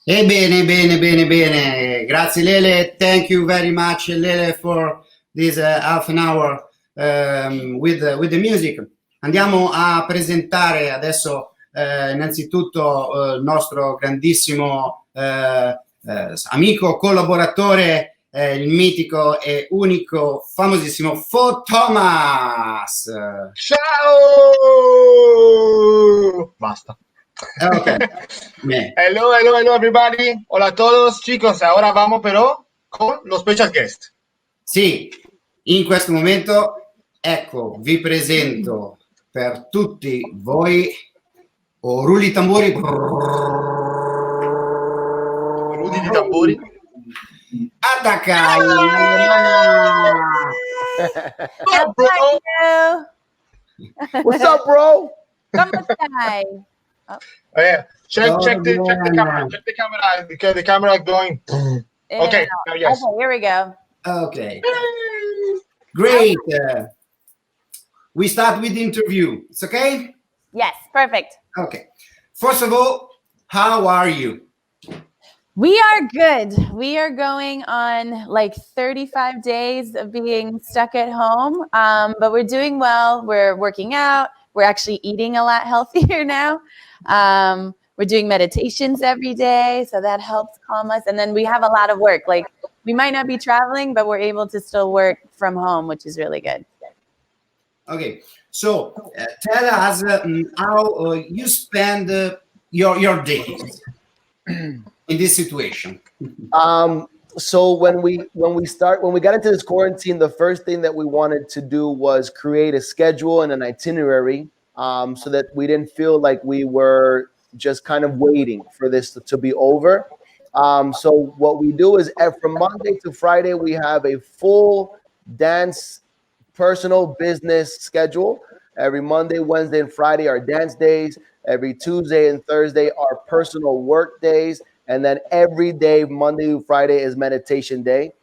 Bene. Grazie Lele. Thank you very much, Lele, for this half an hour with the music. Andiamo a presentare adesso innanzitutto il nostro grandissimo amico, collaboratore, il mitico e unico, famosissimo Fo Thomas. Ciao! Basta. Okay. Hello everybody. Hola a todos, chicos. Ahora vamos però con lo special guest. Sì, in questo momento, ecco, vi presento per tutti voi, rulli tamburi. Rudi di tamburi. ATACA! What's up, bro? What's up, bro? ¿Cómo estás? Check the camera. Check the camera because the camera is going. Okay, now yes. Okay, here we go. Okay. Great. We start with the interview. It's okay? Yes, perfect. Okay. First of all, how are you? We are good. We are going on like 35 days of being stuck at home, but we're doing well. We're working out. We're actually eating a lot healthier now. We're doing meditations every day, so that helps calm us. And then we have a lot of work. Like we might not be traveling, but we're able to still work from home, which is really good. Okay, so tell us how you spend your days in this situation. So when we got into this quarantine, the first thing that we wanted to do was create a schedule and an itinerary, so that we didn't feel like we were just kind of waiting for this to be over. So what we do is from Monday to Friday, we have a full dance, personal, business schedule. Every Monday, Wednesday, and Friday are dance days. Every Tuesday and Thursday are personal work days. And then every day, Monday to Friday, is meditation day.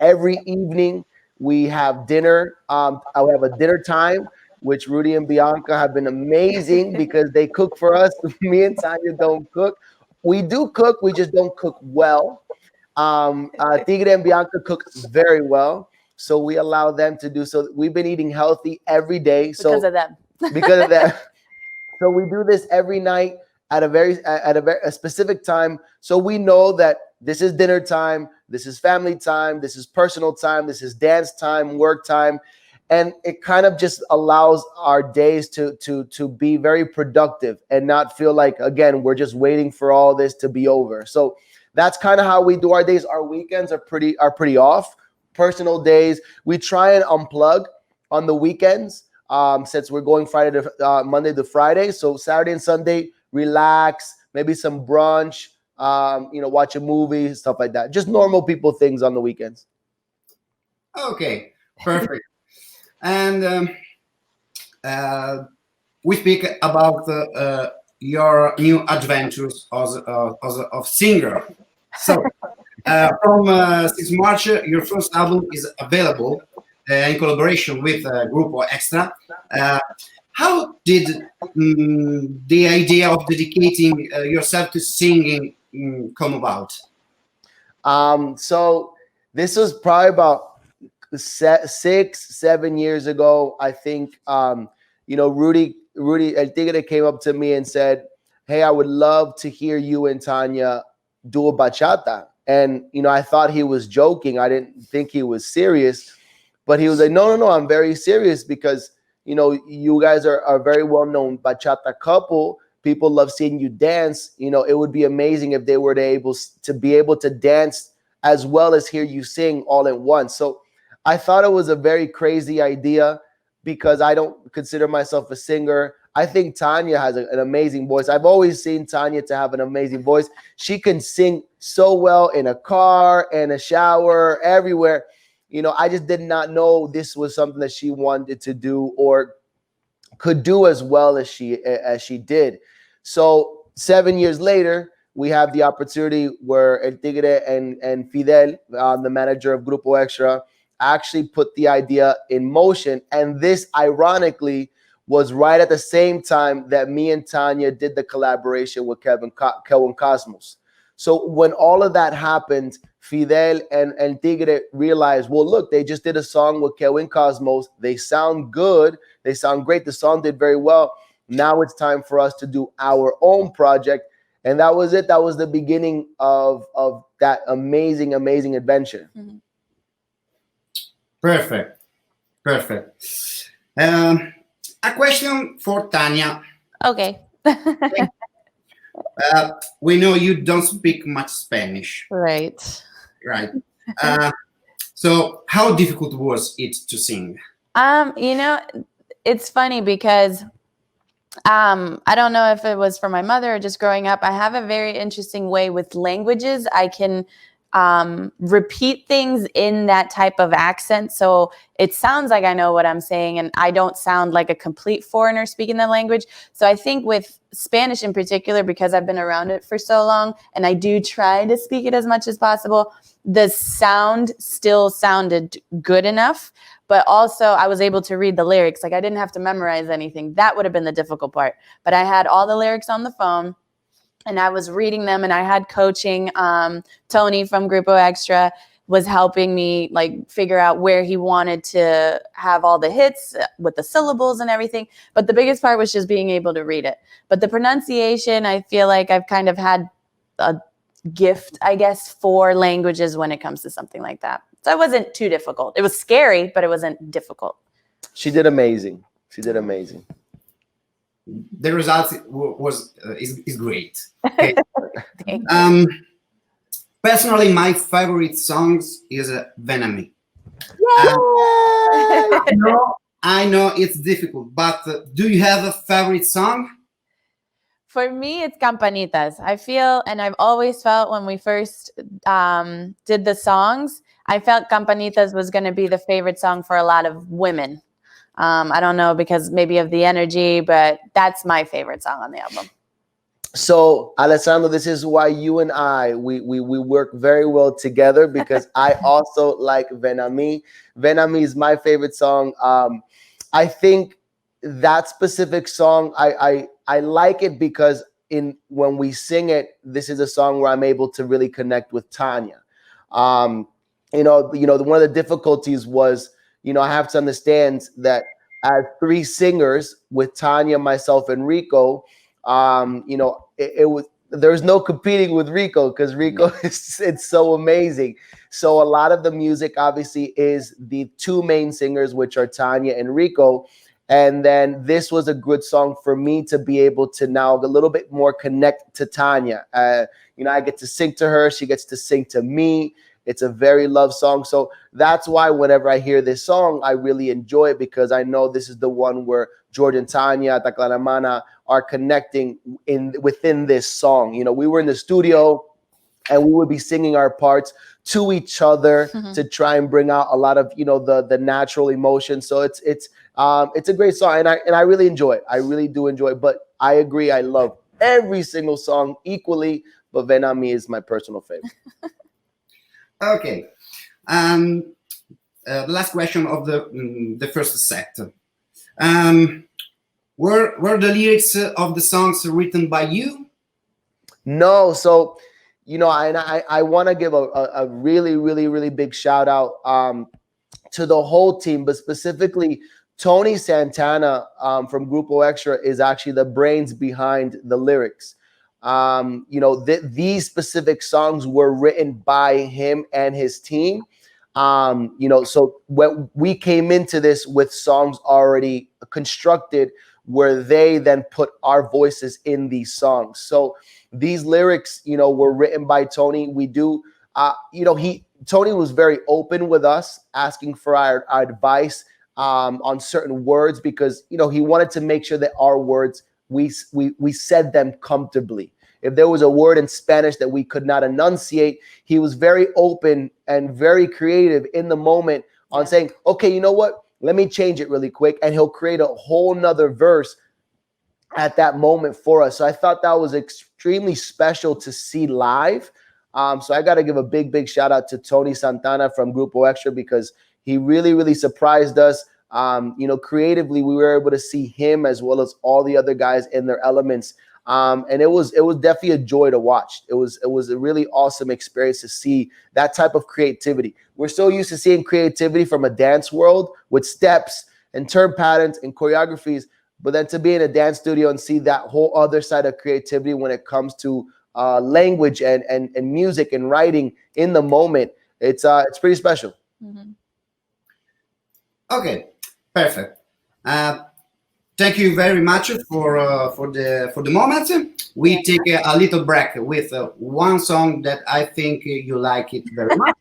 Every evening, we have dinner. I have a dinner time, which Rudy and Bianca have been amazing because they cook for us. Me and Tanya don't cook. We do cook, we just don't cook well. Tigre and Bianca cook very well, so we allow them to do so. We've been eating healthy every day. Because of them. Because of that. So we do this every night at a specific time. So we know that this is dinner time, this is family time, this is personal time, this is dance time, work time. And it kind of just allows our days to be very productive and not feel like, again, we're just waiting for all this to be over. So that's kind of how we do our days. Our weekends are pretty off. Personal days, we try and unplug on the weekends, since we're going Monday to Friday. So Saturday and Sunday, relax, maybe some brunch, watch a movie, stuff like that. Just normal people things on the weekends. Okay, perfect. And we speak about your new adventures of singer. So from 6 March, your first album is available in collaboration with Grupo Extra. How did the idea of dedicating yourself to singing come about? So this was probably about 6-7 years ago. I think Rudy El Tigre came up to me and said, "Hey, I would love to hear you and Tanya do a bachata." And I thought he was joking. I didn't think he was serious, but he was like, no, I'm very serious because you guys are a very well-known bachata couple. People love seeing you dance. It would be amazing if they were to be able to dance as well as hear you sing all at once. So I thought it was a very crazy idea because I don't consider myself a singer. I think Tanya has an amazing voice. I've always seen Tanya to have an amazing voice. She can sing so well in a car, in a shower, everywhere. I just did not know this was something that she wanted to do or could do as well as she did. So 7 years later, we have the opportunity where El Tigre and Fidel, the manager of Grupo Extra, actually put the idea in motion. And this, ironically, was right at the same time that me and Tanya did the collaboration with Kelvin Cosmos. So when all of that happened, Fidel and Tigre realized, well, look, they just did a song with Kevin Cosmos. They sound good. They sound great. The song did very well. Now it's time for us to do our own project. And that was it. That was the beginning of that amazing, amazing adventure. Perfect. Perfect. A question for Tanya. Okay. We know you don't speak much Spanish, Right. right? So how difficult was it to sing? You know, it's funny because I don't know if it was from my mother or just growing up. I have a very interesting way with languages. I can repeat things in that type of accent. So it sounds like I know what I'm saying, and I don't sound like a complete foreigner speaking the language. So I think with Spanish in particular, because I've been around it for so long, and I do try to speak it as much as possible, the sound still sounded good enough. But also I was able to read the lyrics. Like I didn't have to memorize anything. That would have been the difficult part. But I had all the lyrics on the phone and I was reading them, and I had coaching. Tony from Grupo Extra was helping me like figure out where he wanted to have all the hits with the syllables and everything. But the biggest part was just being able to read it. But the pronunciation, I feel like I've kind of had a gift, I guess, for languages when it comes to something like that. So it wasn't too difficult. It was scary, but it wasn't difficult. She did amazing. She did amazing. The result is great. Okay. Personally, my favorite songs is Venami. I know it's difficult, but do you have a favorite song? For me, it's Campanitas. I feel, and I've always felt when we first did the songs, I felt Campanitas was going to be the favorite song for a lot of women. I don't know, because maybe of the energy, but that's my favorite song on the album. So, Alessandro, this is why you and I, we work very well together, because I also like Venami. Venami is my favorite song. I think that specific song, I like it because when we sing it, this is a song where I'm able to really connect with Tanya. One of the difficulties was, I have to understand that as three singers with Tanya, myself, and Rico, there's no competing with Rico, because Rico it's so amazing. So a lot of the music obviously is the two main singers, which are Tanya and Rico. And then this was a good song for me to be able to now a little bit more connect to Tanya. I get to sing to her. She gets to sing to me. It's a very love song. So that's why whenever I hear this song, I really enjoy it, because I know this is the one where George and Tanya, ATACA, ALEMANA are connecting within this song. We were in the studio and we would be singing our parts to each other to try and bring out a lot of, the natural emotion. So it's a great song, and I really enjoy it. I really do enjoy it. But I agree, I love every single song equally, but Venami is my personal favorite. Okay. The last question of the first set. Were the lyrics of the songs written by you? No. So, I want to give a really, really, really big shout out to the whole team, but specifically Tony Santana from Grupo Extra is actually the brains behind the lyrics. These specific songs were written by him and his team. So when we came into this with songs already constructed, where they then put our voices in these songs. So these lyrics, were written by Tony. We do, Tony was very open with us, asking for our advice on certain words, because, he wanted to make sure that our words, we said them comfortably. If there was a word in Spanish that we could not enunciate, he was very open and very creative in the moment on saying, okay, you know what? Let me change it really quick. And he'll create a whole nother verse at that moment for us. So I thought that was extremely special to see live. So I got to give a big, big shout out to Tony Santana from Grupo Extra, because he really, really surprised us. Creatively, we were able to see him as well as all the other guys in their elements. And it was definitely a joy to watch. It was a really awesome experience to see that type of creativity. We're so used to seeing creativity from a dance world with steps and turn patterns and choreographies, but then to be in a dance studio and see that whole other side of creativity when it comes to language and music and writing in the moment, it's pretty special. Mm-hmm. Okay, perfect. Thank you very much for the moment. We take a little break with one song that I think you like it very much.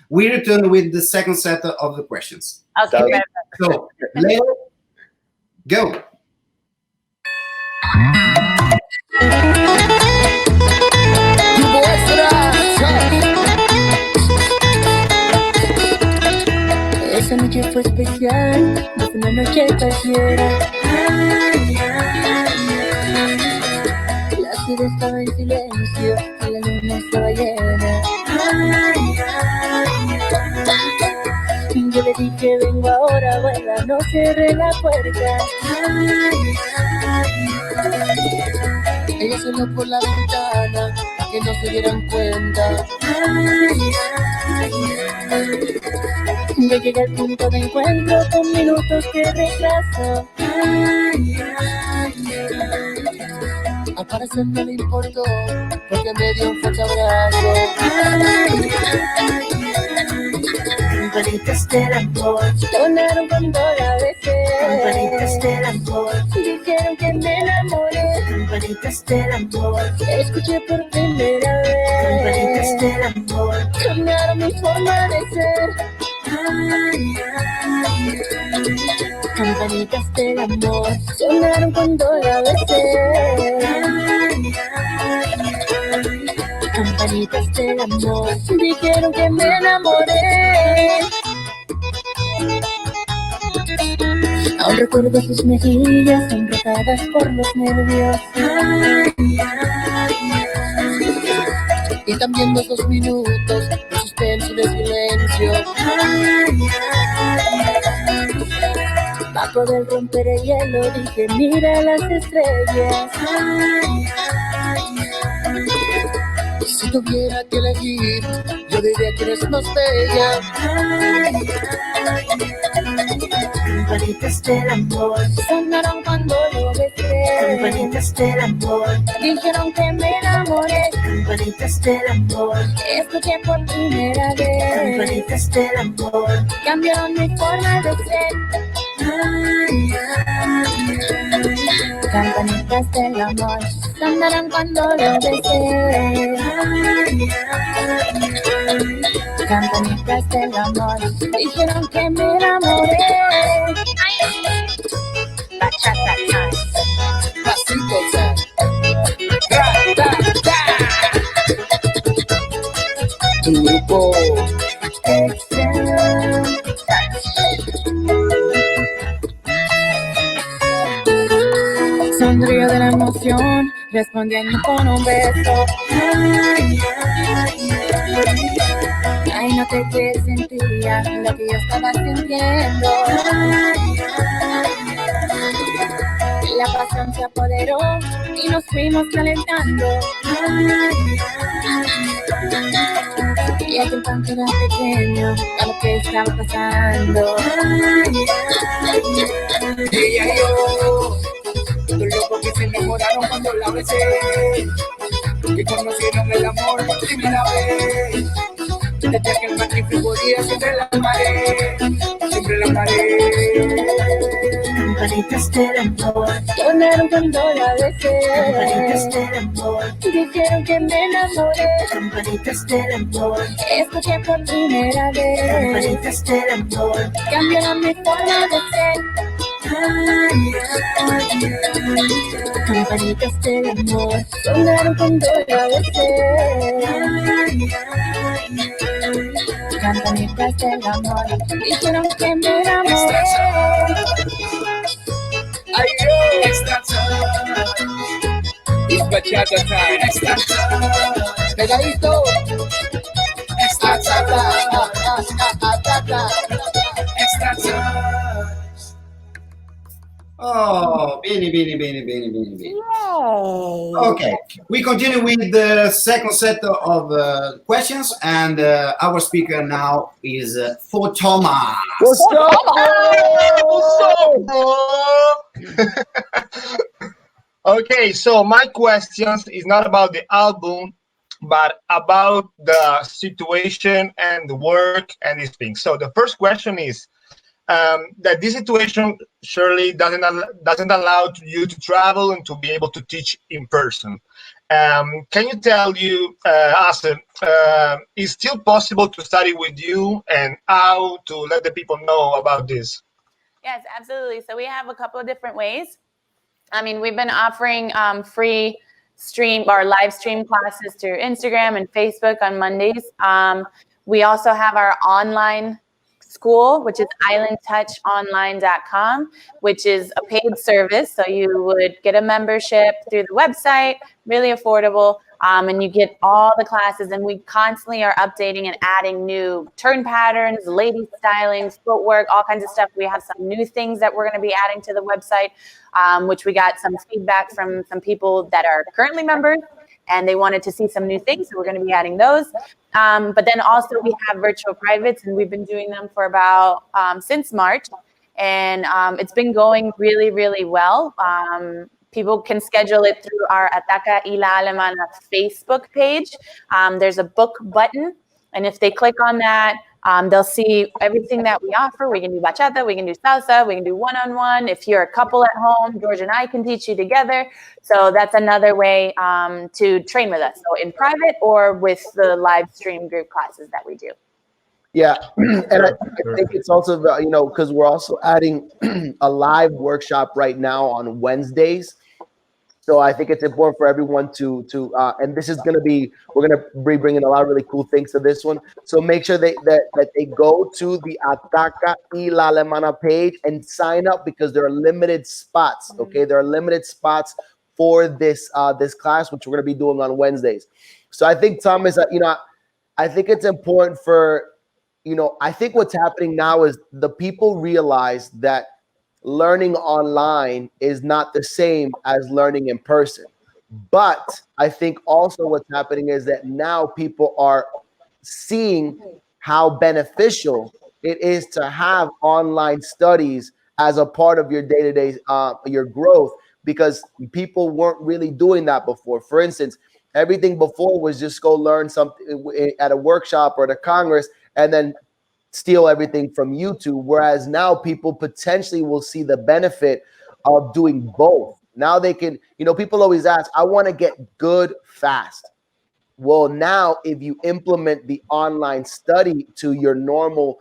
We return with the second set of the questions. Okay, Okay. So, Leo, go. Esa noche fue especial, fue una noche cualquiera. La ciudad estaba en silencio, y la luna estaba llena. Yo le dije vengo ahora, abuela, no cerré la puerta. Ella salió por la ventana, para que no se dieran cuenta. Yo llegué al punto de encuentro con minutos de retraso. Al parecer no le importó, porque me dio un fuerte abrazo. Campanitas del amor sonaron cuando la besé. Campanitas del amor dijeron que me enamoré. Campanitas del amor escuché por primera vez. Campanitas del amor cambiaron mi forma de ser. Campanitas del amor sonaron cuando la besé. Campanitas del amor dijeron que me enamoré. Aún recuerdo sus mejillas sonrojadas por los nervios. Y también los 2 minutos de suspenso y de silencio. Para poder romper el hielo dije mira las estrellas. Si tuviera que elegir, yo diría que eres más bella. Campanitas del amor sonaron cuando lo besé. Campanitas del amor dijeron que me enamoré. Campanitas del amor escuché por primera vez. Campanitas del amor cambiaron mi forma de ser. Campanitas del amor sonaron cuando lo besé. Campanitas del amor dijeron que me enamoré. Bachata time, pasito time, tu grupo extra. Sonrío de la emoción, respondiendo con un beso. Ay, no te que sentía lo que yo estaba sintiendo. La pasión se apoderó y nos fuimos calentando. Y aquel pancho era pequeño a lo que estaba pasando. Ella y yo, los locos que se enamoraron cuando la besé, que conocieron el amor por primera vez. Desde aquel magnífico día siempre la amaré, siempre la amaré. Campanitas del amor sonaron cuando la besé. Campanitas del amor dijeron que me enamoré. Campanitas del amor escuché por primera vez. Campanitas del amor cambiaron mi forma de ser. Campanitas del amor sonaron cuando la besé. Campanitas del amor dijeron que me enamoré. Ay, extra time. It's bachata time. Extra time. Pegadito. Extra time. ATACA. Extra time. Oh, bene, bene, bene, bene, bene, bene. Yay. Okay, we continue with the second set of questions, and our speaker now is for Thomas. What's up, What's up, bro? Okay, so my questions is not about the album, but about the situation and the work and these things. So the first question is that this situation surely doesn't allow you to travel and to be able to teach in person. Can you tell us, is still possible to study with you, and how to let the people know about this? Yes, absolutely. So we have a couple of different ways. I mean, we've been offering free stream or live stream classes through Instagram and Facebook on Mondays. We also have our online school, which is islandtouchonline.com, which is a paid service. So you would get a membership through the website, really affordable. And you get all the classes, and we constantly are updating and adding new turn patterns, lady stylings, footwork, all kinds of stuff. We have some new things that we're going to be adding to the website, which we got some feedback from some people that are currently members, and they wanted to see some new things, so we're going to be adding those. But then also we have virtual privates, and we've been doing them for about since March, and it's been going really, really well. People can schedule it through our ATACA y la Alemana Facebook page. There's a book button, and if they click on that, they'll see everything that we offer. We can do bachata, we can do salsa, we can do one-on-one. If you're a couple at home, George and I can teach you together. So that's another way to train with us. So in private or with the live stream group classes that we do. Yeah, and I think it's also, because we're also adding a live workshop right now on Wednesdays. So I think it's important for everyone to and this is going to be, we're going to be bringing a lot of really cool things to this one. So make sure that they go to the ATACA y la Alemana page and sign up, because there are limited spots. Okay, there are limited spots for this this class, which we're going to be doing on Wednesdays. So I think, Thomas, I think it's important for, I think what's happening now is the people realize that learning online is not the same as learning in person. But I think also what's happening is that now people are seeing how beneficial it is to have online studies as a part of your day-to-day, your growth, because people weren't really doing that before. For instance, everything before was just go learn something at a workshop or at a congress and then steal everything from YouTube. Whereas now people potentially will see the benefit of doing both. Now they can, people always ask, I want to get good fast. Well, now if you implement the online study to your normal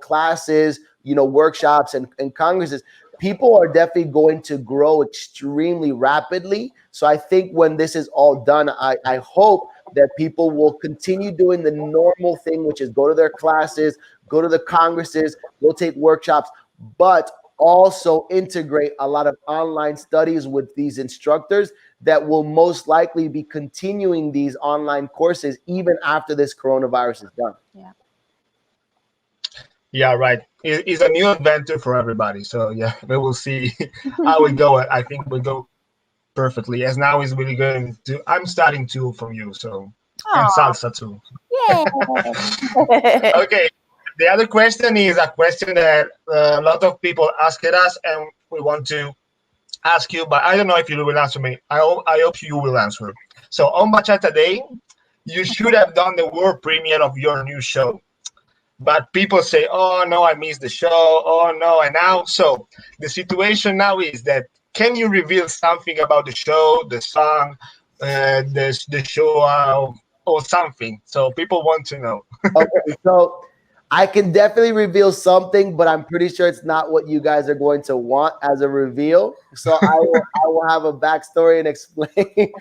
classes, workshops and congresses, people are definitely going to grow extremely rapidly. So I think when this is all done, I hope that people will continue doing the normal thing, which is go to their classes, go to the congresses, go take workshops, but also integrate a lot of online studies with these instructors that will most likely be continuing these online courses even after this coronavirus is done. Yeah. Yeah, right. It's a new adventure for everybody. So yeah, we will see how we go. I think we go perfectly. As now is really good. I'm starting too from you, so and salsa too. Yeah. Okay. The other question is a question that a lot of people asked us, and we want to ask you, but I don't know if you will answer me. I hope you will answer. So on Bachata Day, you should have done the world premiere of your new show. But people say, oh, no, I missed the show. Oh, no. And now, so the situation now is that, can you reveal something about the show, the song, the show, or something? So people want to know. Okay, so I can definitely reveal something, but I'm pretty sure it's not what you guys are going to want as a reveal. So I will have a backstory and explain.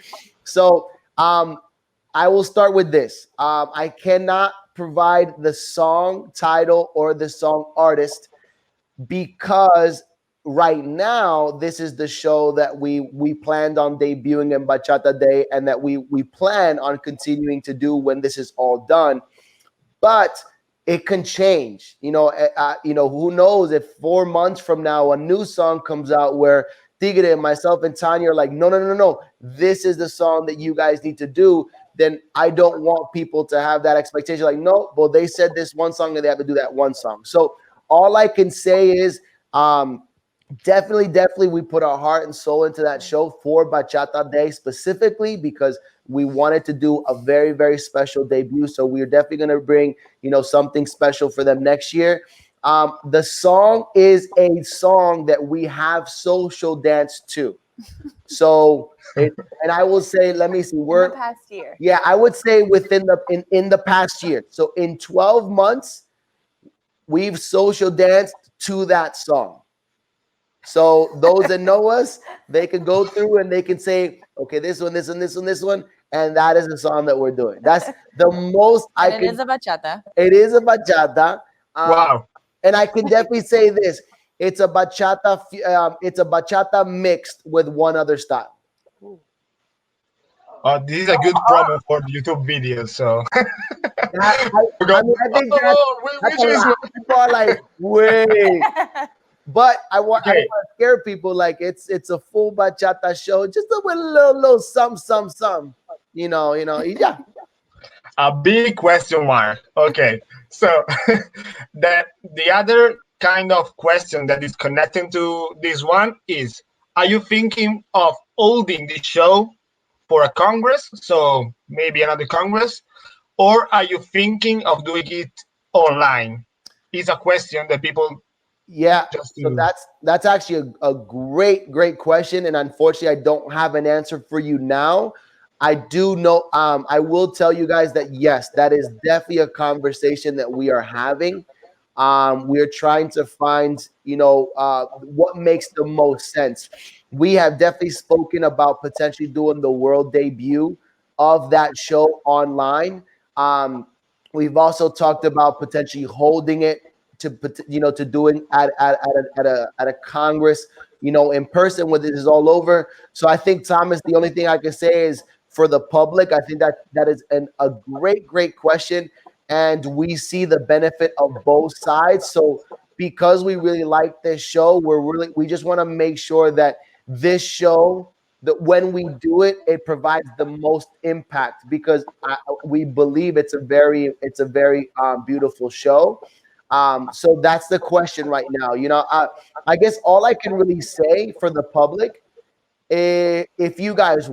So I will start with this. I cannot provide the song title or the song artist because right now this is the show that we planned on debuting in Bachata Day and that we plan on continuing to do when this is all done. But it can change. Who knows if 4 months from now a new song comes out where Tigre and myself and Tanya are like, no, this is the song that you guys need to do. Then I don't want people to have that expectation. Like, no, well, they said this one song and they have to do that one song. So all I can say is definitely we put our heart and soul into that show for Bachata Day specifically because we wanted to do a very, very special debut. So we're definitely going to bring, something special for them next year. The song is a song that we have social dance to. So, and I will say, let me see, in the past year. Yeah, I would say within in the past year. So in 12 months, we've social danced to that song. So those that know us, they can go through and they can say, okay, this one, and that is the song that we're doing. That's the most It is a bachata. It is a bachata. Wow. And I can definitely say this: it's a bachata. It's a bachata mixed with one other style. This is a good promo for the YouTube video. So I think that's a lot. People are like, wait. But I want to scare people. Like it's a full bachata show, just with a little some. Yeah. A big question mark. Okay, so the other kind of question that is connecting to this one is: are you thinking of holding the show for a congress, so maybe another congress, or are you thinking of doing it online? It's a question that people. Yeah, so that's actually a great question, and unfortunately, I don't have an answer for you now. I do know. I will tell you guys that yes, that is definitely a conversation that we are having. We're trying to find, what makes the most sense. We have definitely spoken about potentially doing the world debut of that show online. We've also talked about potentially holding it to doing at a congress, in person when this is all over. So I think, Thomas, the only thing I can say is for the public, I think that is a great question, and we see the benefit of both sides. So because we really like this show, we just want to make sure that this show, that when we do it, it provides the most impact, because we believe it's a very beautiful show. So that's the question right now. I guess all I can really say for the public, if you guys,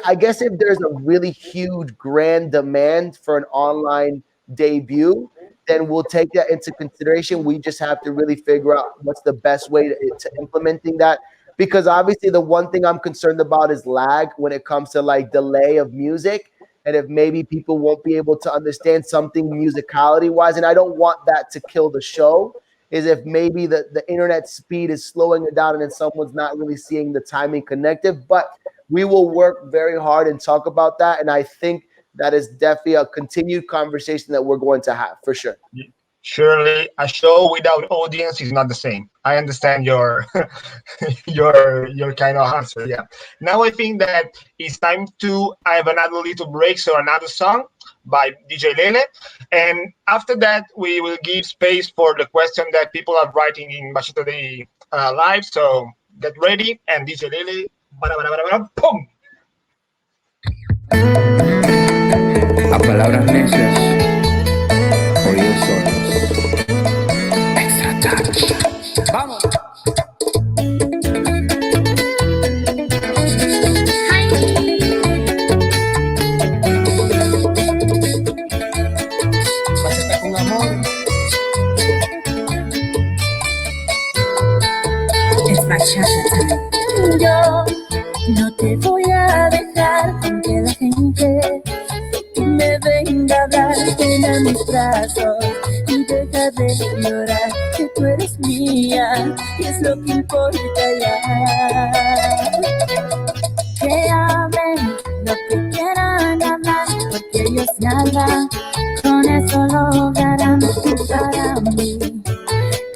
I guess if there's a really huge grand demand for an online debut, then we'll take that into consideration. We just have to really figure out what's the best way to implementing that. Because obviously the one thing I'm concerned about is lag when it comes to like delay of music. And if maybe people won't be able to understand something musicality wise, and I don't want that to kill the show, is if maybe the internet speed is slowing it down and then someone's not really seeing the timing connective. But we will work very hard and talk about that. And I think that is definitely a continued conversation that we're going to have for sure. Surely a show without audience is not the same. I understand your your kind of answer. Yeah. Now I think that it's time to have another little break, so another song by DJ Lele, and after that we will give space for the question that people are writing in Bachata Day live. So get ready, and DJ Lele, boom. A palabras necias, oídos sordos. Extra touch. Vamos. Bachata con amor. Es bachata. Yo no te voy a dejar con que la gente me venga a hablar, llena mis brazos y deja de llorar, que tú eres mía y es lo que importa ya. Que hablen lo que quieran hablar, porque ellos nada con eso lograrán. Para mí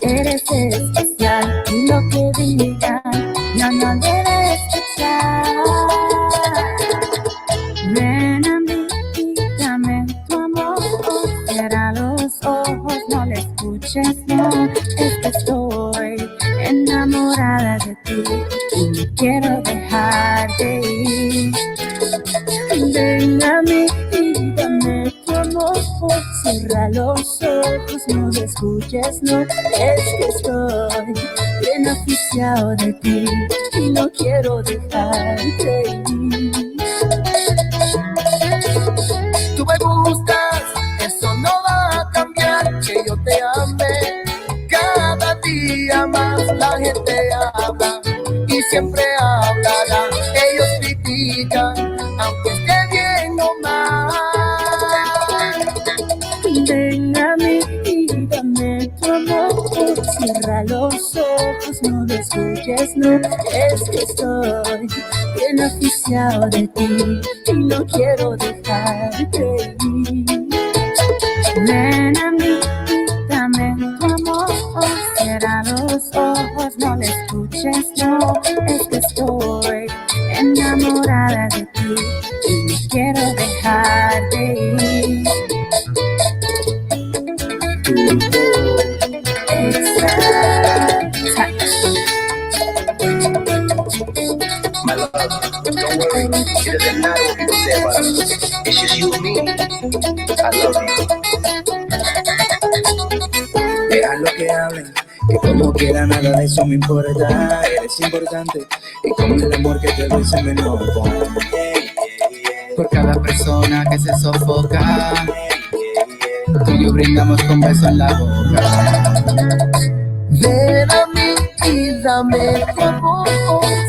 eres especial y lo que digan no debes escuchar. Ven a mí, dame tu amor, cierra los ojos escuches, no, es que estoy bien aficiado de ti y no quiero dejarte ir. Tú me gustas, eso no va a cambiar, que yo te ame. Cada día más la gente habla y siempre hablará. Ellos critican, aunque esté bien o mal. Ven a mí y dame tu amor. Cierra los ojos, no lo escuches, no. Es que estoy bien aficiado de ti y no quiero dejarte ir. Ven a mí y dame tu amor. Cierra los ojos, no lo escuches, no. Es que estoy enamorada de ti y no quiero dejarte ir. My love, don't worry, it doesn't matter what people say about us. It's just you and me. I love you. Deja lo que hablen, que como quiera nada de eso me importa. Eres importante y con el amor que te doy se me nota. Por cada persona que se sofoca, tú y yo brindamos con besos en la boca. Ven a mí y dame tu amor.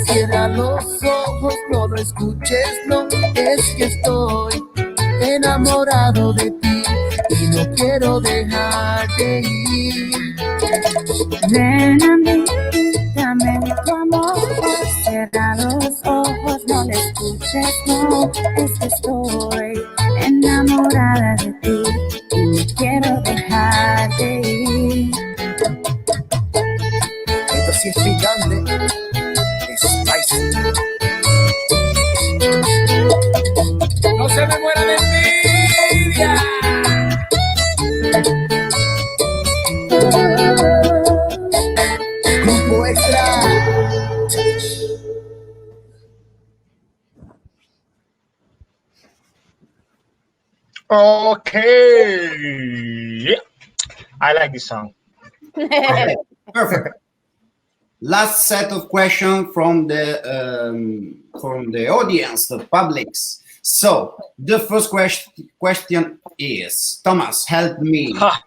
Cierra los ojos, no lo escuches, no. Es que estoy enamorado de ti y no quiero dejarte ir. Ven a mí y dame tu amor. Cierra los ojos, no lo escuches, no. Es que estoy enamorada de ti y no quiero dejarte ir. Esto sí es picante. Es spicy. No se me muera de envidia. Grupo Extra. Okay. Yeah. I like this song. Okay, perfect. Last set of questions from the audience, the publics. So the first question is, Thomas, help me. Ha.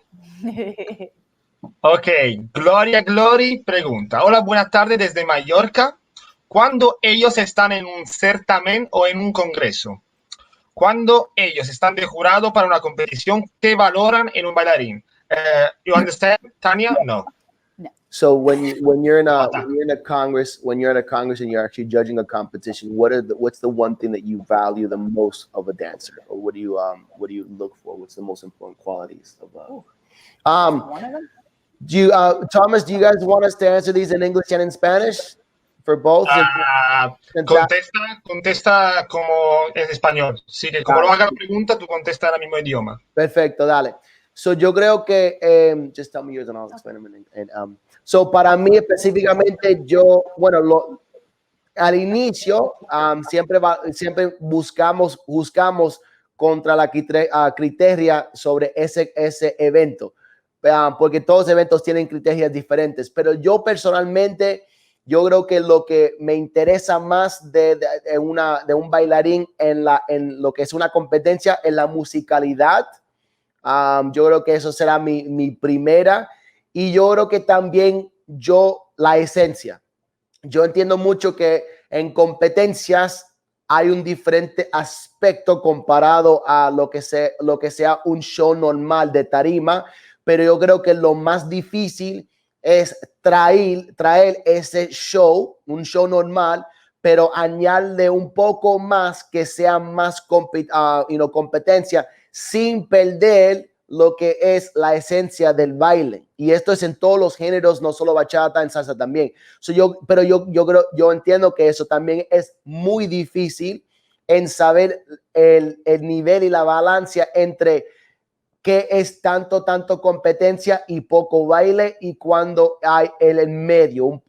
Ok, Gloria Glory pregunta. Hola, buenas tardes desde Mallorca. ¿Cuándo ellos están en un certamen o en un congreso? Cuando ellos están de jurado para una competición, ¿qué valoran en un bailarín? You understand, Tanya? No. So when you're in a congress, when you're at a congress and you're actually judging a competition, what's the one thing that you value the most of a dancer, or what do you look for? What's the most important qualities of One of them? do you Thomas, do you guys want us to answer these in English and in Spanish for both? Contesta como en español. Sí, que como no haga la pregunta, tú contesta en el mismo idioma. Perfecto, dale. So yo creo que just tell me yours and I'll explain them so para mí específicamente al inicio siempre buscamos contra la criteria sobre ese evento, porque todos los eventos tienen criterios diferentes, pero yo personalmente yo creo que lo que me interesa más de un bailarín en lo que es una competencia es la musicalidad. Yo creo que eso será mi primera, y yo creo que también la esencia. Yo entiendo mucho que en competencias hay un diferente aspecto comparado a lo que sea un show normal de tarima, pero yo creo que lo más difícil es traer ese show, un show normal, pero añadirle un poco más que sea más competencia, sin perder lo que es la esencia del baile. Y esto es en todos los géneros, no solo bachata, en salsa también. Pero yo entiendo que eso también es muy difícil en saber el nivel y la balanza entre qué es tanto competencia y poco baile, y cuando hay el en medio,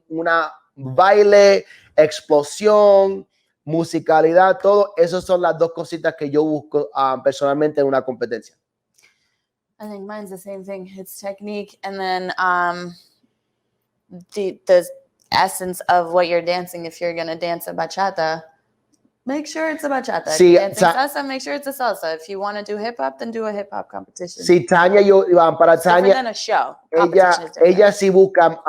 una baile, explosión, musicalidad, todo. Esas son las dos cositas que yo busco personalmente en una competencia. I think mine's the same thing. It's technique, and then the essence of what you're dancing. If you're gonna dance a bachata, make sure it's a bachata. If Sí, you're dancing salsa, make sure it's a salsa. If you want to do hip hop, then do a hip hop competition. Sí, Tania, para It's different Tania, than a show. Competition is different. ella sí busca,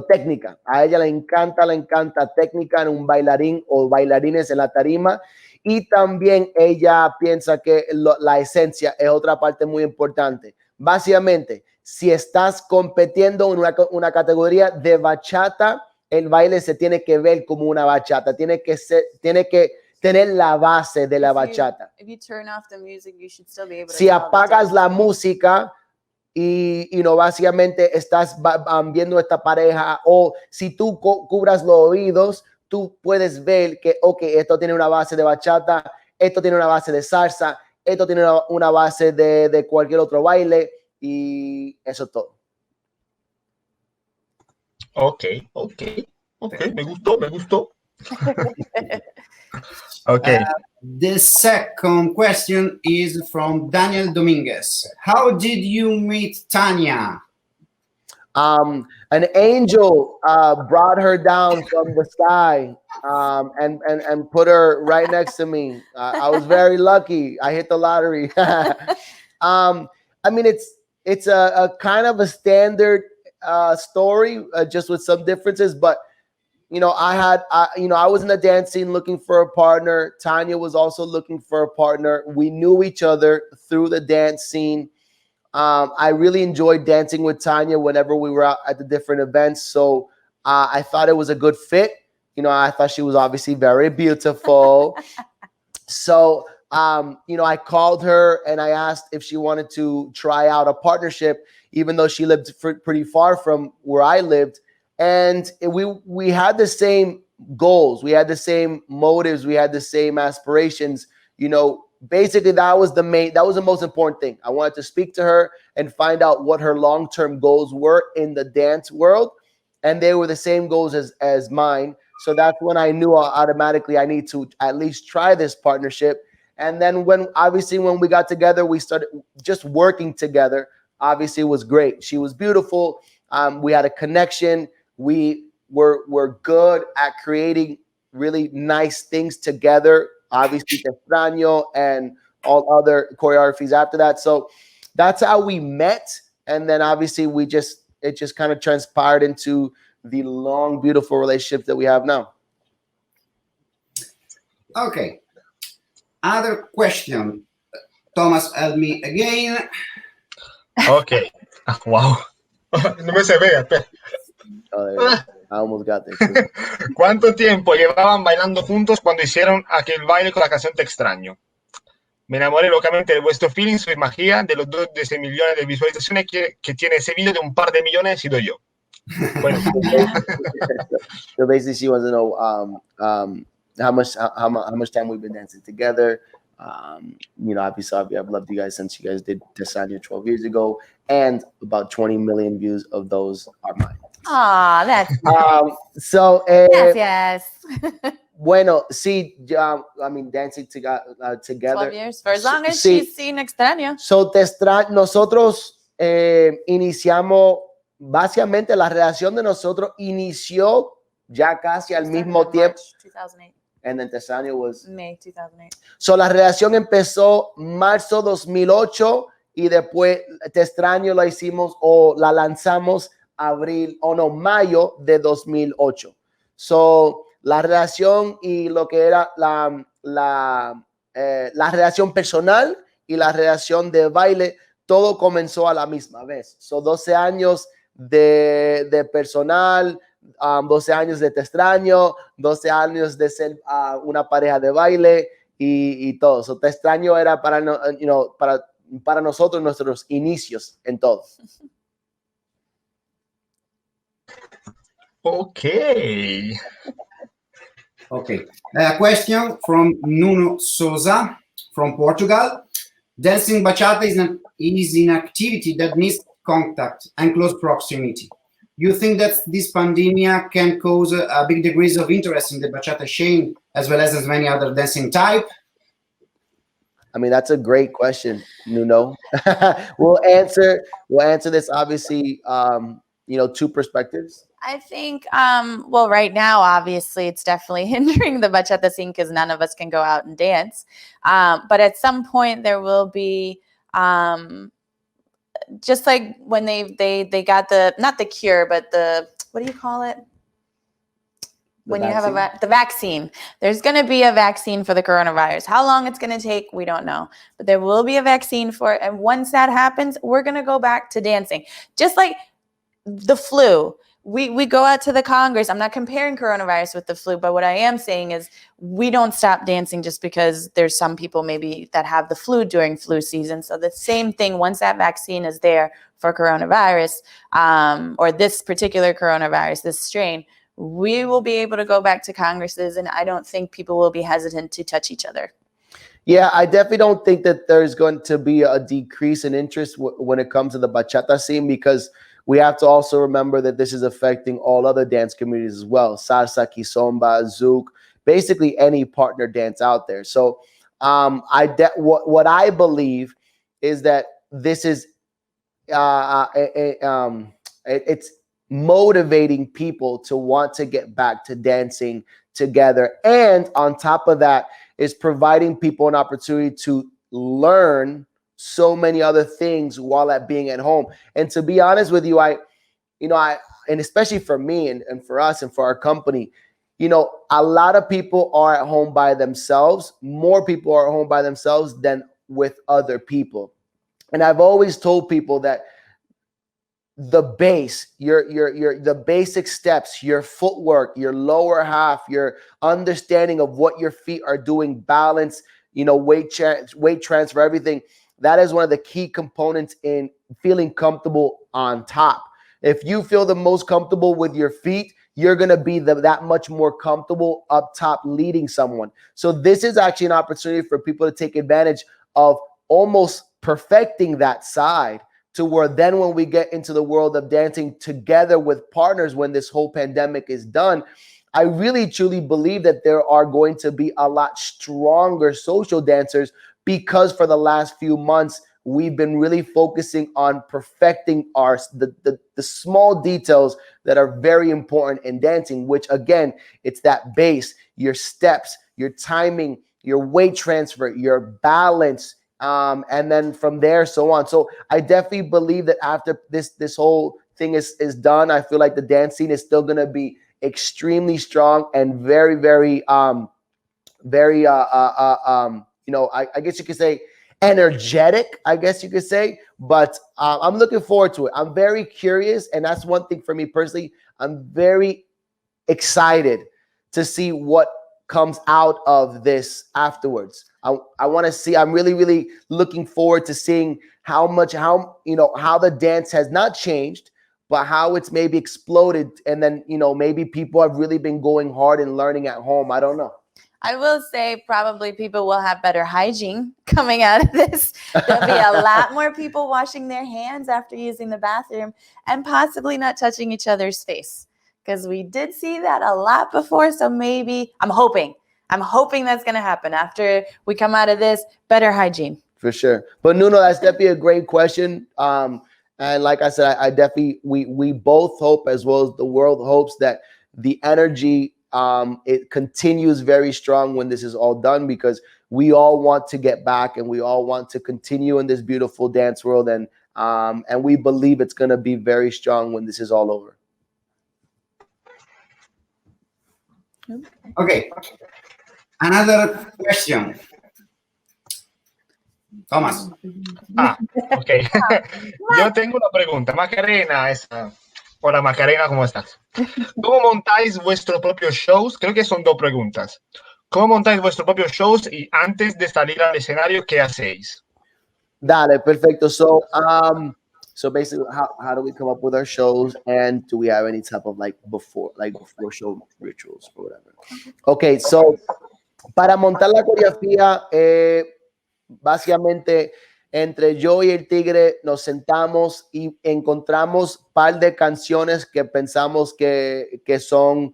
técnica. A ella le encanta técnica en un bailarín o bailarines en la tarima. Y también ella piensa que la esencia es otra parte muy importante. Básicamente, si estás compitiendo en una categoría de bachata, el baile se tiene que ver como una bachata. Tiene que tener la base de la bachata. If you turn off the music, you should still be able to Si apagas la música y básicamente estás viendo esta pareja, o si tú cubras los oídos, tú puedes ver que, ok, esto tiene una base de bachata, esto tiene una base de salsa, esto tiene una base de cualquier otro baile, y eso es todo. Ok, me gustó. Okay. The second question is from Daniel Dominguez. How did you meet Tanya? An angel brought her down from the sky and put her right next to me. I was very lucky. I hit the lottery. I mean, it's a kind of a standard story, just with some differences, but I was in the dance scene looking for a partner. Tanya was also looking for a partner. We knew each other through the dance scene. I really enjoyed dancing with Tanya whenever we were out at the different events. So I thought it was a good fit. I thought she was obviously very beautiful. So, I called her and I asked if she wanted to try out a partnership, even though she lived pretty far from where I lived. And we had the same goals. We had the same motives. We had the same aspirations. Basically that was the most important thing. I wanted to speak to her and find out what her long-term goals were in the dance world. And they were the same goals as mine. So that's when I knew automatically I need to at least try this partnership. And then when we got together, we started just working together. Obviously it was great. She was beautiful. We had a connection. We were good at creating really nice things together. Obviously, Te Extraño and all other choreographies after that. So that's how we met. And then obviously it just kind of transpired into the long, beautiful relationship that we have now. Okay. Other question. Thomas, help me again. Okay. Wow. No me se ve, espera. I almost got there. ¿Cuánto tiempo llevaban bailando juntos cuando hicieron aquel baile con la canción Te Extraño? Me enamoré locamente de vuestro feeling, su magia, de los 12 millones de visualizaciones que tiene ese video, de un par de millones, he sido yo. Bueno. So basically she wants to know how much time we've been dancing together. Obviously I've loved you guys since you guys did Te Extraño 12 years ago, and about 20 million views of those are mine. Aw, that's gracias. Bueno, sí, dancing together. 12 years, for as long as she's seen Extraño. So, nosotros iniciamos, básicamente la relación de nosotros inició ya casi al mismo tiempo. 2008. And then Te Extraño was May 2008. So, la relación empezó marzo 2008 y después Te Extraño la hicimos o la lanzamos mayo de 2008. So, la relación y lo que era la relación personal y la relación de baile, todo comenzó a la misma vez. So, 12 años de personal, 12 años de Te Extraño, 12 años de ser una pareja de baile y todo. So, Te Extraño era para nosotros nuestros inicios en todo. Okay. A question from Nuno Souza from Portugal. Dancing bachata is an activity that needs contact and close proximity. You think that this pandemic can cause a big degrees of interest in the bachata scene as well as many other dancing type? I mean, that's a great question, Nuno. We'll answer this obviously, two perspectives. I think, well, right now, obviously, it's definitely hindering the bachata scene because none of us can go out and dance. But at some point, there will be, just like when they got not the cure, but what do you call it? When you have the vaccine, there's going to be a vaccine for the coronavirus. How long it's going to take, we don't know. But there will be a vaccine for it. And once that happens, we're going to go back to dancing. Just like the flu. We go out to the Congress. I'm not comparing coronavirus with the flu, but what I am saying is we don't stop dancing just because there's some people maybe that have the flu during flu season. So the same thing, once that vaccine is there for coronavirus, or this particular coronavirus, this strain, we will be able to go back to Congresses, and I don't think people will be hesitant to touch each other. Yeah, I definitely don't think that there's going to be a decrease in interest when it comes to the bachata scene, because we have to also remember that this is affecting all other dance communities as well. Salsa, kizomba, zouk, basically any partner dance out there. So what I believe is that this is it's motivating people to want to get back to dancing together. And on top of that, is providing people an opportunity to learn so many other things while at being at home. And to be honest with you, and especially for me and for us and for our company, a lot of people are at home by themselves. More people are at home by themselves than with other people. And I've always told people that the base, the basic steps, your footwork, your lower half, your understanding of what your feet are doing, balance, weight transfer, everything. That is one of the key components in feeling comfortable on top. If you feel the most comfortable with your feet, you're going to be that much more comfortable up top leading someone. So this is actually an opportunity for people to take advantage of almost perfecting that side, to where then when we get into the world of dancing together with partners, when this whole pandemic is done, I really truly believe that there are going to be a lot stronger social dancers, because for the last few months, we've been really focusing on perfecting the small details that are very important in dancing, which again, it's that base, your steps, your timing, your weight transfer, your balance, and then from there, so on. So I definitely believe that after this whole thing is done, I feel like the dance scene is still going to be extremely strong and very, very, I guess you could say energetic, I guess you could say. But I'm looking forward to it. I'm very curious, and that's one thing for me personally. I'm very excited to see what comes out of this afterwards. I want to see. I'm really, really looking forward to seeing how the dance has not changed, but how it's maybe exploded, and then maybe people have really been going hard and learning at home. I don't know. I will say probably people will have better hygiene coming out of this. There'll be a lot more people washing their hands after using the bathroom, and possibly not touching each other's face, because we did see that a lot before. So maybe I'm hoping that's going to happen after we come out of this. Better hygiene. For sure. But Nuno, that's definitely a great question. And like I said, I definitely, we both hope, as well as the world hopes, that the energy, it continues very strong when this is all done, because we all want to get back and we all want to continue in this beautiful dance world. And we believe it's going to be very strong when this is all over. Okay. Another question. Thomas. Ok. Yo tengo una pregunta. Macarena, hola Macarena, ¿cómo estás? ¿Cómo montáis vuestros propios shows? Creo que son dos preguntas. ¿Cómo montáis vuestros propios shows y antes de salir al escenario, qué hacéis? Dale, perfecto. So basically, how do we come up with our shows, and do we have any type of before show rituals or whatever? Okay, so para montar la coreografía, básicamente entre yo y el Tigre nos sentamos y encontramos un par de canciones que pensamos que son,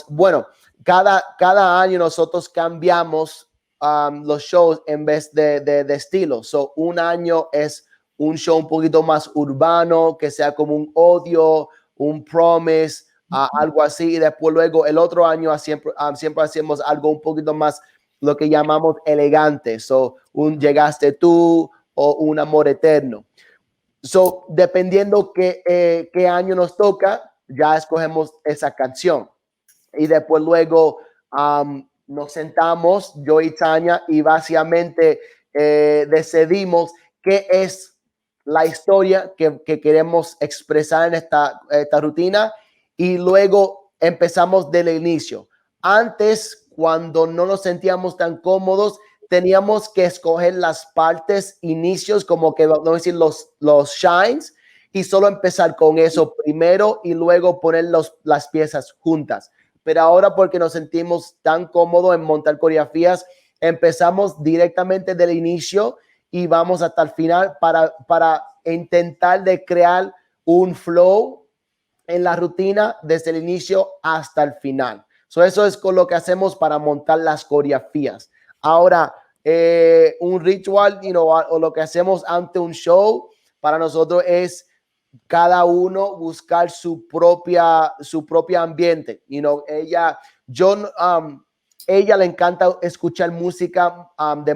bueno, cada año nosotros cambiamos los shows en vez de estilo. So, un año es un show un poquito más urbano, que sea como un Odio, un Promise, algo así. Y después luego el otro año siempre hacemos algo un poquito más, lo que llamamos elegante. So, un Llegaste Tú o un Amor Eterno. So, dependiendo qué año nos toca, ya escogemos esa canción. Y después luego nos sentamos, yo y Tania, y básicamente decidimos qué es la historia que queremos expresar en esta rutina, y luego empezamos del inicio. Antes, cuando no nos sentíamos tan cómodos, teníamos que escoger las partes, inicios, como que vamos a decir los shines, y solo empezar con eso primero y luego poner las piezas juntas. Pero ahora, porque nos sentimos tan cómodos en montar coreografías, empezamos directamente del inicio y vamos hasta el final para intentar de crear un flow en la rutina desde el inicio hasta el final. So, eso es con lo que hacemos para montar las coreografías. Ahora, un ritual, o lo que hacemos ante un show, para nosotros es cada uno buscar su propia ambiente. Ella le encanta escuchar música de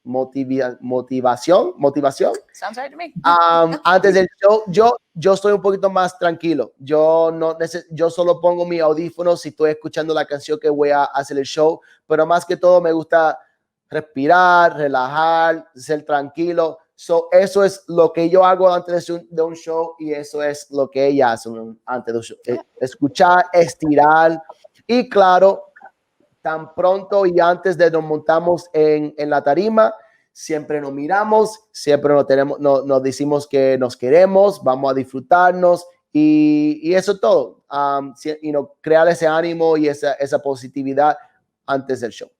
motivación. Sounds right to me. Antes del show, yo estoy un poquito más tranquilo. Yo solo pongo mi audífono si estoy escuchando la canción que voy a hacer el show, pero más que todo me gusta respirar, relajar, ser tranquilo. So, eso es lo que yo hago antes de un show, y eso es lo que ella hace antes de un show. Escuchar, estirar, y claro, tan pronto y antes de nos montamos en la tarima, siempre nos miramos, siempre nos decimos que nos queremos, vamos a disfrutarnos, y eso todo. Crear ese ánimo y esa positividad antes del show.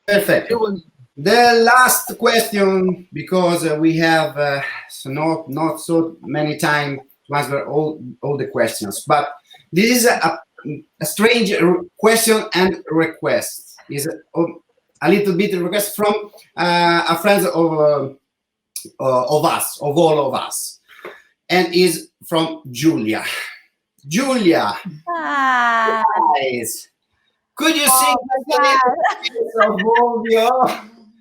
Perfect. The last question, because we have not so many time to answer all the questions, but this is a strange question and request. Is a little bit request from a friend of us, of all of us, and is from Julia. Julia, guys, could you sing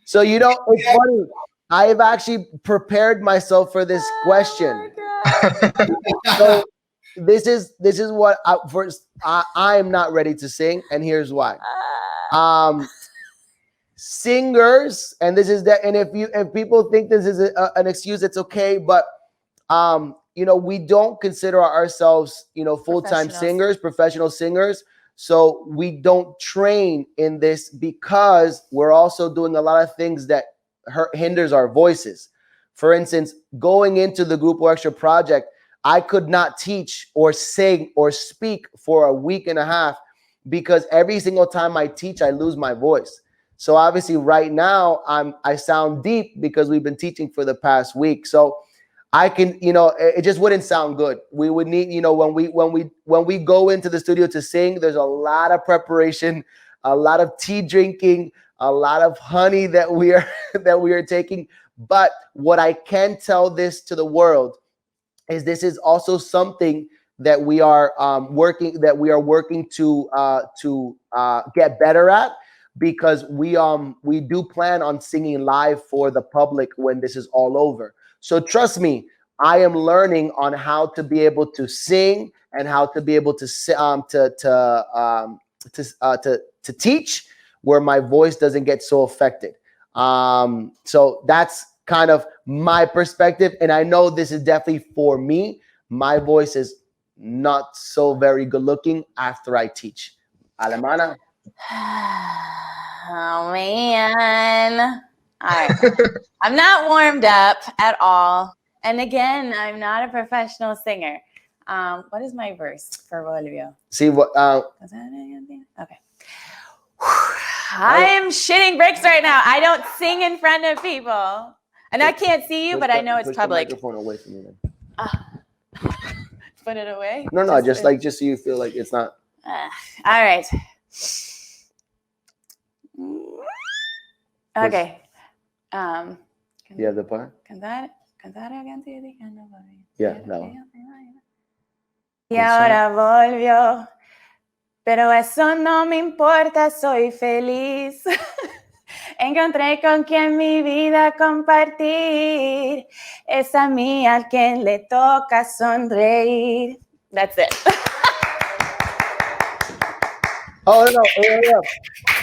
So, it's funny. I've actually prepared myself for this question. So this is what I am not ready to sing, and here's why. Singers, and this is that. And if people think this is an excuse, it's okay. But we don't consider ourselves full-time singers, professional singers. So we don't train in this because we're also doing a lot of things that hinders our voices. For instance, going into the Grupo Extra project, I could not teach or sing or speak for a week and a half because every single time I teach, I lose my voice. So obviously right now I sound deep because we've been teaching for the past week. So I can, it just wouldn't sound good. We would need, when we go into the studio to sing, there's a lot of preparation, a lot of tea drinking, a lot of honey that we are taking. But what I can tell this to the world is this is also something that we are working to get better at, because we do plan on singing live for the public when this is all over. So trust me, I am learning on how to be able to sing and how to be able to teach where my voice doesn't get so affected. So that's kind of my perspective, and I know this is definitely for me. My voice is not so very good looking after I teach. Alemana. Oh man. All right. I'm not warmed up at all. And again, I'm not a professional singer. What is my verse for Bolivia? See what? Okay. I am shitting bricks right now. I don't sing in front of people. And I can't see you, but I know it's public. Push the microphone away from you then. Put it away? No, just so you feel like it's not. All right. Okay. Yeah, the part. Cantar again. Yeah, no. Y ahora volvió, pero eso no me importa, soy feliz. Encontré con quien mi vida compartir. Es a mí al quien le toca sonreír. That's it. Oh, no.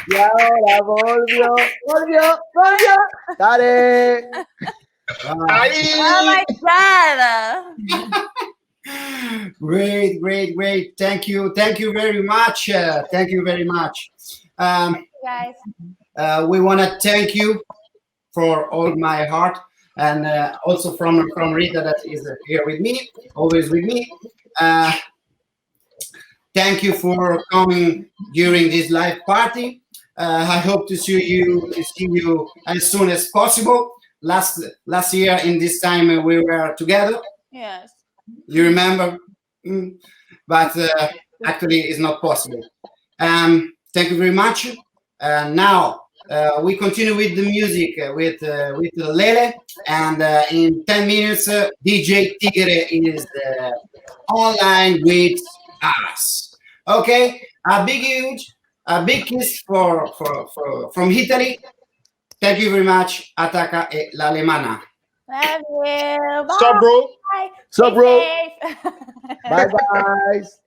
Y ahora volvió. Got it. Oh my God. Great. Thank you very much. Guys. We want to thank you for all my heart, and also from Rita that is here with me, always with me. Thank you for coming during this live party. I hope to see you as soon as possible. Last year in this time we were together. Yes. You remember? But actually, it's not possible. Thank you very much. Now we continue with the music with Lele, and in 10 minutes, DJ Tigre is online with us. Okay, a big kiss from Italy. Thank you very much. ATACA e l'Alemana. Love you. Bye. Sup, bro? So, bro. Stay safe. Bye, guys.